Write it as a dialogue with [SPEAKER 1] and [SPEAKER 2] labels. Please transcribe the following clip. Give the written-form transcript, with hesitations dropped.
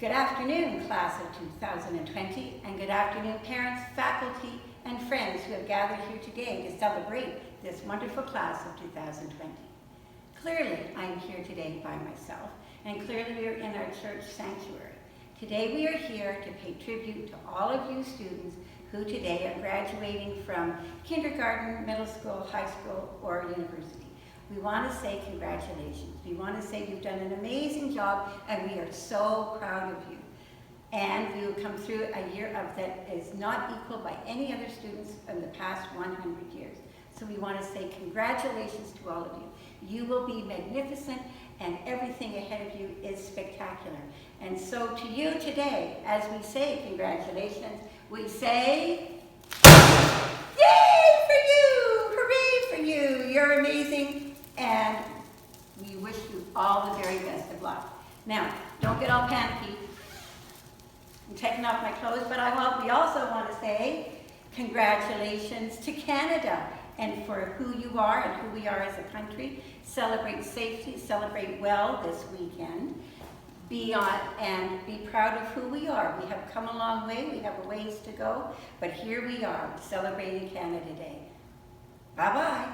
[SPEAKER 1] Good afternoon, class of 2020, and good afternoon, parents, faculty, and friends who have gathered here today to celebrate this wonderful class of 2020. Clearly, I'm here today by myself, and clearly we are in our church sanctuary. Today we are here to pay tribute to all of you students who today are graduating from kindergarten, middle school, high school, or university. We want to say congratulations. We want to say you've done an amazing job and we are so proud of you. And we will come through a year of that is not equal by any other students in the past 100 years. So we want to say congratulations to all of you. You will be magnificent and everything ahead of you is spectacular. And so to you today, as we say congratulations, we say, yay for you! Hooray for you! You're amazing. And we wish you all the very best of luck. Now, don't get all panicky. I'm taking off my clothes, but we also want to say congratulations to Canada and for who you are and who we are as a country. Celebrate safety, celebrate well this weekend. Be on and be proud of who we are. We have come a long way, we have a ways to go, but here we are celebrating Canada Day. Bye-bye.